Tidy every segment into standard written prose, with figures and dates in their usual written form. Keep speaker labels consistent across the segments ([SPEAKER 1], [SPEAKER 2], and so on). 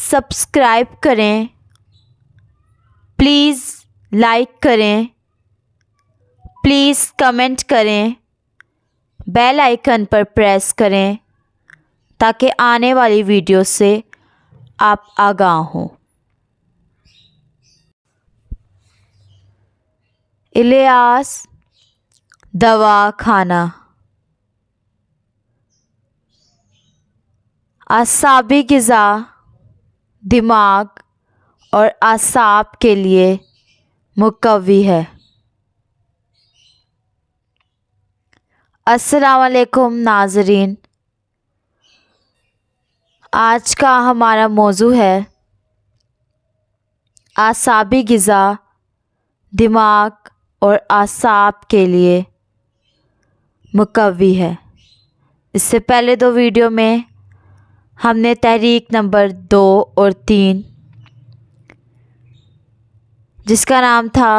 [SPEAKER 1] Subscribe کریں، please like کریں، please comment کریں، بیل آئیکن پر پریس کریں تاکہ آنے والی ویڈیو سے آپ آگاہ ہوں۔ الیاس دوا خانہ۔ اعصابی غذا دماغ اور اعصاب کے لیے مقوی ہے۔ السلام علیکم ناظرین، آج کا ہمارا موضوع ہے اعصابی غذا دماغ اور اعصاب کے لیے مقوی ہے۔ اس سے پہلے 2 ویڈیو میں ہم نے تحریک نمبر 2 اور 3 جس کا نام تھا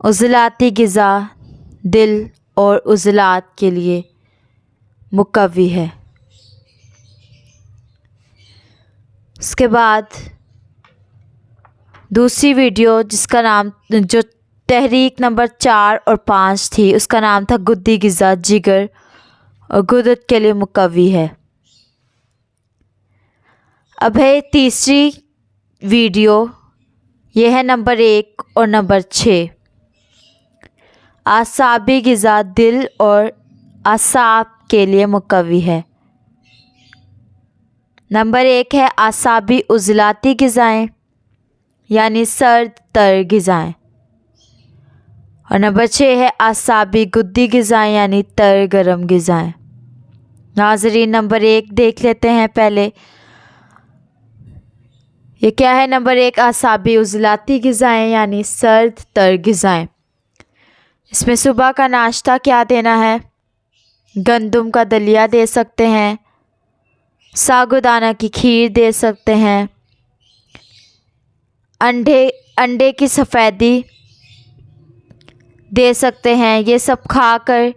[SPEAKER 1] عضلاتی غذا دل اور عضلات کے لیے مقوی ہے، اس کے بعد دوسری ویڈیو جس کا نام جو تحریک نمبر 4 اور 5 تھی اس کا نام تھا گدی غذا جگر اور گدد کے لیے مقوی ہے۔ اب ہے تیسری ویڈیو، یہ ہے نمبر 1 اور نمبر 6، اعصابی غذا دل اور اعصاب کے لیے مقوی ہے۔ نمبر 1 ہے اعصابی عضلاتی غذائیں یعنی سرد تر غذائیں، اور نمبر 6 ہے اعصابی گدی غذائیں یعنی تر گرم غذائیں۔ ناظرین نمبر 1 دیکھ لیتے ہیں پہلے، یہ کیا ہے؟ نمبر 1 اعصابی عضلاتی غذائیں یعنی سرد تر غذائیں۔ اس میں صبح کا ناشتہ کیا دینا ہے؟ گندم کا دلیا دے سکتے ہیں، ساگودانہ کی کھیر دے سکتے ہیں، انڈے کی سفیدی دے سکتے ہیں۔ یہ سب کھا کر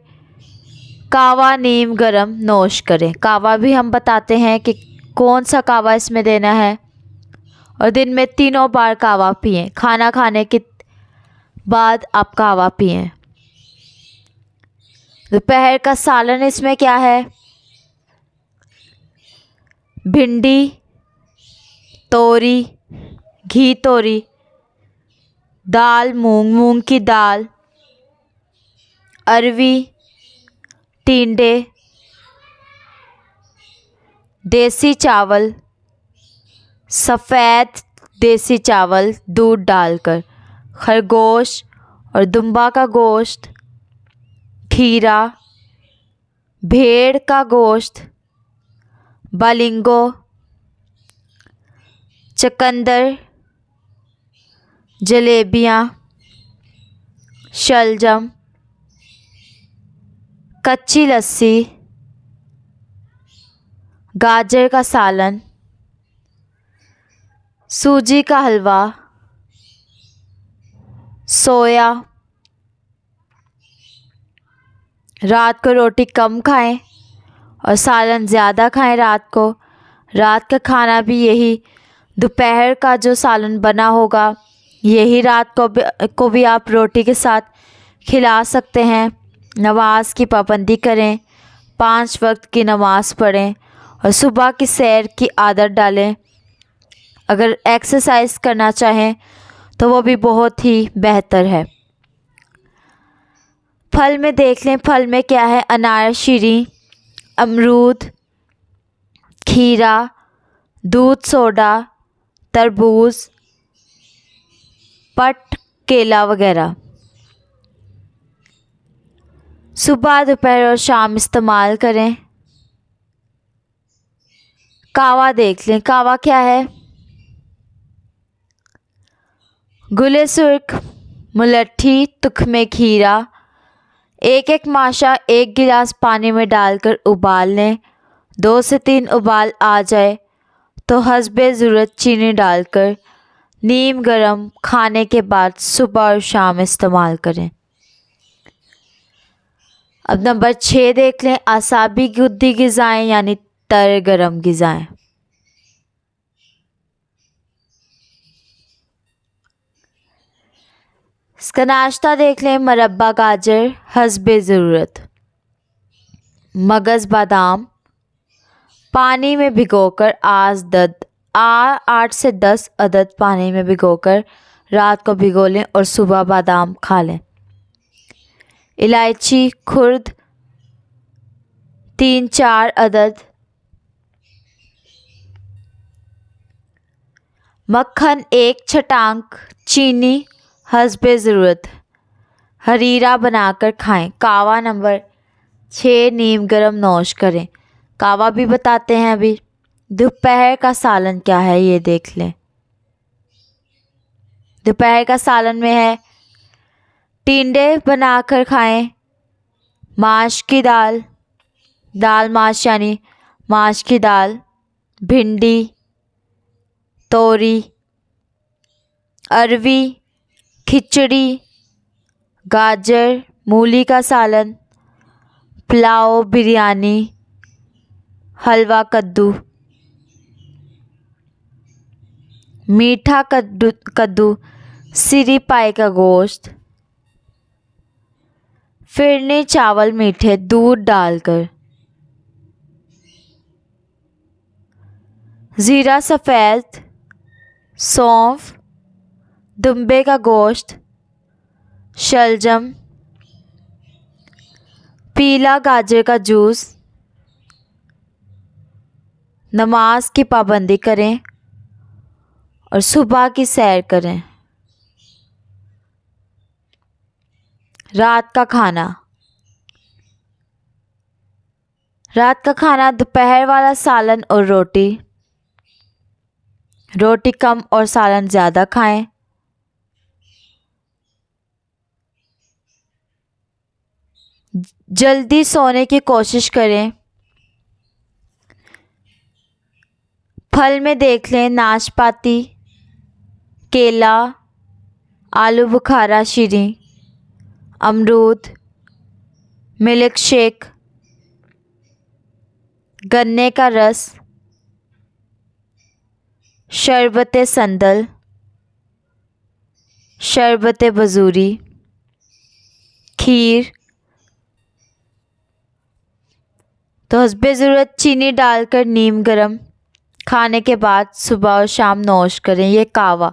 [SPEAKER 1] کہوہ نیم گرم نوش کریں۔ کہوہ بھی ہم بتاتے ہیں کہ کون سا کہوہ اس میں دینا ہے، اور دن میں 3 بار کہوہ پئیں۔ کھانا کھانے کے بعد آپ کہوہ پئیں۔ دوپہر کا سالن اس میں کیا ہے؟ بھنڈی، توری، گھی توری، دال مونگ کی دال، اروی، ٹینڈے، دیسی چاول، سفید دیسی چاول دودھ ڈال کر، خرگوش اور دمبا کا گوشت، کھیرا، بھیڑ کا گوشت، بالنگو، چقندر، جلیبیاں، شلجم، کچی لسی، گاجر کا سالن، سوجی کا حلوہ، سویا۔ رات کو روٹی کم کھائیں اور سالن زیادہ کھائیں۔ رات کا کھانا بھی یہی، دوپہر کا جو سالن بنا ہوگا یہی رات کو بھی آپ روٹی کے ساتھ کھلا سکتے ہیں۔ نماز کی پابندی کریں، 5 وقت کی نماز پڑھیں اور صبح کی سیر کی عادت ڈالیں۔ اگر ایکسرسائز کرنا چاہیں تو وہ بھی بہت ہی بہتر ہے۔ پھل میں دیکھ لیں، پھل میں کیا ہے؟ انار شیریں، امرود، کھیرا، دودھ سوڈا، تربوز، پٹ، کیلا وغیرہ۔ صبح دوپہر اور شام استعمال کریں۔ کہوہ دیکھ لیں، کہوہ کیا ہے؟ گلے سرخ، ملٹھی، تخمِ کھیرا، ایک ماشا 1 گلاس پانی میں ڈال کر ابال لیں۔ 2 سے 3 ابال آ جائے تو حسب ضرورت چینی ڈال کر نیم گرم کھانے کے بعد صبح اور شام استعمال کریں۔ اب نمبر 6 دیکھ لیں، اعصابی گدی غذائیں یعنی تر گرم غذائیں۔ اس کا ناشتہ دیکھ لیں، مربع گاجر حسب ضرورت، مغز بادام پانی میں بھگو کر 8 سے 10 عدد پانی میں بھگو کر رات کو بھگو لیں اور صبح بادام کھا لیں۔ الائچی خرد 3-4 عدد، مکھن 1 چھٹانک، چینی حسب ضرورت، حریرہ بنا کر کھائیں۔ قہوہ نمبر 6 نیم گرم نوش کریں۔ قہوہ بھی بتاتے ہیں ابھی۔ دوپہر کا سالن کیا ہے یہ دیکھ لیں۔ دوپہر کا سالن میں ہے ٹینڈے بنا کر کھائیں، ماش کی دال ماش یعنی ماش کی دال، بھنڈی، توری، اروی، کھچڑی، گاجر، مولی کا سالن، پلاؤ، بریانی، حلوہ کدو، میٹھا کدو، سری پائے کا گوشت، فرنی چاول میٹھے دودھ ڈال کر، زیرہ سفید، سونف، دمبے کا گوشت، شلجم، پیلا گاجر کا جوس۔ نماز کی پابندی کریں اور صبح کی سیر کریں۔ رات کا کھانا دوپہر والا سالن اور روٹی کم اور سالن زیادہ کھائیں۔ جلدی سونے کی کوشش کریں۔ پھل میں دیکھ لیں ناشپاتی، کیلا، آلو بخارا شیریں، امرود، ملک شیک، گنے کا رس، شربت سندل، شربت بزوری، کھیر۔ تو حسب ضرورت چینی ڈال کر نیم گرم کھانے کے بعد صبح اور شام نوش کریں۔ یہ قہوہ۔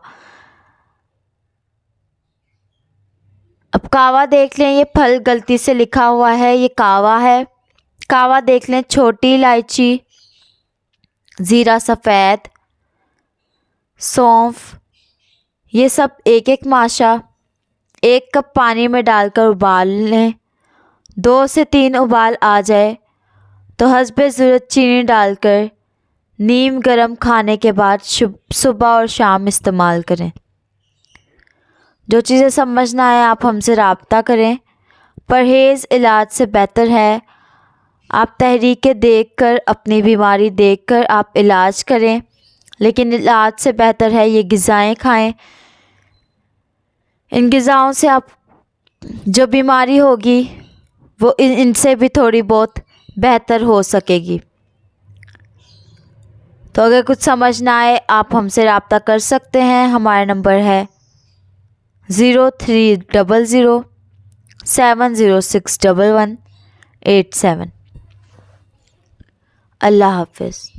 [SPEAKER 1] اب قہوہ دیکھ لیں، یہ پھل غلطی سے لکھا ہوا ہے، یہ قہوہ ہے۔ قہوہ دیکھ لیں، چھوٹی الائچی، زیرہ سفید، سونف، یہ سب ایک ماشا 1 کپ پانی میں ڈال کر ابال لیں۔ 2 سے 3 ابال آ جائے تو حسب ضرورت چینی ڈال کر نیم گرم کھانے کے بعد صبح اور شام استعمال کریں۔ جو چیزیں سمجھ نہ آئے آپ ہم سے رابطہ کریں۔ پرہیز علاج سے بہتر ہے۔ آپ تحریکیں دیکھ کر، اپنی بیماری دیکھ کر آپ علاج کریں، لیکن علاج سے بہتر ہے یہ غذائیں کھائیں۔ ان غذاؤں سے آپ جو بیماری ہوگی وہ ان سے بھی تھوڑی بہت بہتر ہو سکے گی۔ تو اگر کچھ سمجھ نہ آئے آپ ہم سے رابطہ کر سکتے ہیں۔ ہمارا نمبر ہے 0300706187۔ اللہ حافظ۔